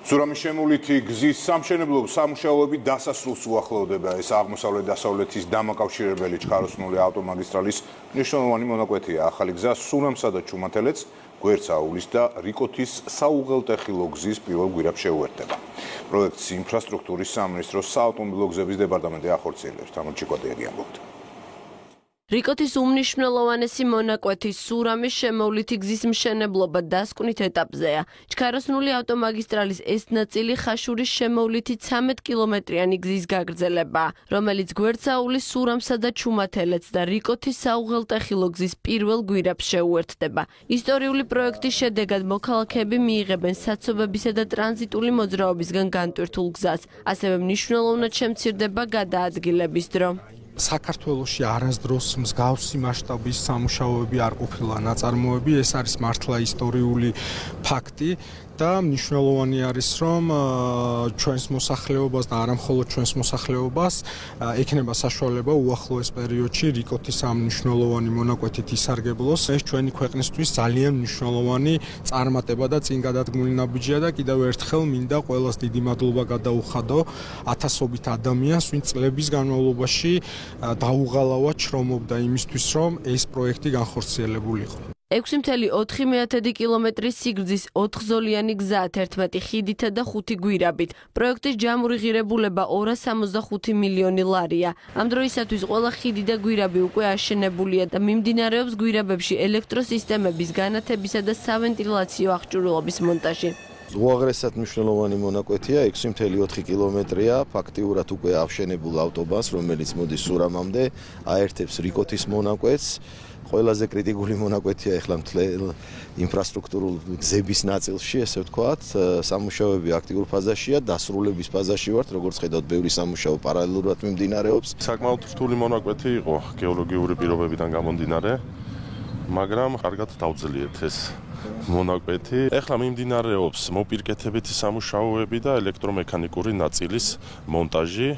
სურამის შემოვლითი გზის სამშენებლო სამუშაოები დასასრულს უახლოვდება. ეს აღმოსავლეთ-დასავლეთის დამაკავშირებელი ჩხაროსნული ავტომაგისტრალის მნიშვნელოვანი მონაკვეთია. ახალი გზა სურამსა და ჩუმათელეთს, გვერდსაულის და რიკოთის საუღელტეხილო გზის პირველ გვირაბს შეუერთდება. პროექტს ინფრასტრუქტურის სამინისტროს საავტომობილო გზების დეპარტამენტი ახორციელებს. თამორჩიკვადიაგი ამბობთ. რიკოთის უმნიშვნელოვანესი მონაკვეთი სურამის შემოვლითი გზის მშენებლობა დასკვნით ეტაპზეა. ჩქაროსნული ავტომაგისტრალის ეს ნაწილი ხაშურის შემოვლითი 13 კილომეტრიანი გზის გაგრძელებაა, რომელიც გვერდსაულის სურამსა და ჩუმათელეთს და რიკოთის საუღელტეხილო გზის პირველ გვირაბს შეუერთდება. ისტორიული პროექტის შედეგად მოქალაქეები მიიღებენ საცობებისა და ტრანზიტული მოძრაობისგან განტვირთულ გზას, ასევე მნიშვნელოვნად შემცირდება გადაადგილების დრო. საქართველოში არასდროს მსგავსი მასშტაბის სამუშაოები არ ყოფილა ნაწარმოები, ეს არის მართლა ისტორიული ფაქტი და მნიშვნელოვანი არის, რომ ჩვენს მოსახლეობას და არა მხოლოდ ჩვენს მოსახლეობას ექნება საშუალება უახლოეს პერიოდში რიკოთის ამ მნიშვნელოვანი მონაკვეთით ისარგებლოს. ეს ჩვენი ქვეყნისთვის ძალიან მნიშვნელოვანი წარმატება და წინ გადადგმული ნაბიჯია და კიდევ ერთხელ მინდა ყველას დიდი მადლობა გადაუხადო ათასობით ადამიანს, ვინც წლების განმავლობაში დაუღალავად შრომობდა იმისთვის, რომ ეს პროექტი განხორციელებულიყო. 6.4 კილომეტრის სიგრძის 4-ზოლიანი გზა 11 ხიდითა და 5 გვირაბით. პროექტის ჯამური ღირებულება 265 მილიონი ლარია. ამ დროისათვის ყველა ხიდი და გვირაბი უკვე აშენებულია და მიმდინარეობს გვირაბებში ელექტროსისტემების განათებისა და სავენტილაციო აღჭურვილობის მონტაჟი. უაღრესად მნიშვნელოვანი მონაკვეთია, 6.4 კილომეტრია, ფაქტიურად უკვე აღშენებულ ავტობანს, რომელიც მოდის სურამამდე, აერთებს რიკოთის მონაკვეთს. ყველაზე კრიტიკული მონაკვეთია ეხლა მთელ ინფრასტრუქტურულ გზების ნაწილში, ესე ვთქვათ, სამუშაოები აქტიურ ფაზაშია, დასრულების ფაზაში ვართ, როგორც ხედავთ, ბევრი სამუშაო პარალელურად მიმდინარეობს. საკმაოდ რთული მონაკვეთი იყო გეოლოგიური პირობებიდან გამომდინარე, მაგრამ კარგად დავძლიეთ ეს მონაკვეთი. ეხლა მიმდინარეობს მოპირკეთებითი სამუშაოები და ელექტრომექანიკური ნაწილის მონტაჟი,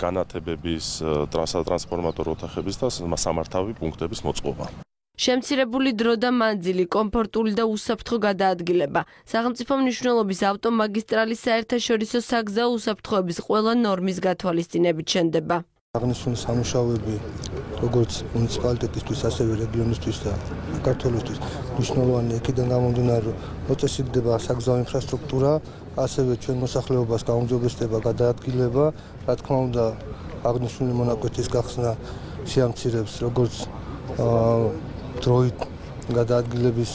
განათებების, ტრანსფორმატორ ოთახების და სამართავი პუნქტების მოწყობა. შემცირებული დრო და მანძილი, კომფორტული და უსაფრთხო გადაადგილება. სახელმწიფო მნიშვნელობის ავტომაგისტრალის საერთაშორისო საგზაო უსაფრთხოების ყველა ნორმის გათვალისწინებით შენდება. აღნიშნული სამუშაოები როგორც მუნიციპალიტეტისთვის, ასევე რეგიონისთვის და საქართველოსთვის მნიშვნელოვანი იქიდან გამომდინარე, რომ მოწესრიგდება საგზაო ინფრასტრუქტურა, ასევე ჩვენ მოსახლეობას გაუმჯობესდება გადაადგილება, რა თქმა უნდა, აღნიშნული მონაკვეთის გახსნა შეამცირებს როგორც დროით გადაადგილების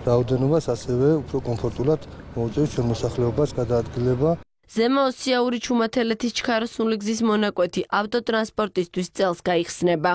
რაოდენობას, ასევე უფრო კომფორტულად მოუწევს ჩვენ მოსახლეობას გადაადგილება. ზემო ოსიაური ჩუმათელეთის ჩქაროსნული გზის მონაკვეთი ავტოტრანსპორტისთვის წელს გაიხსნება.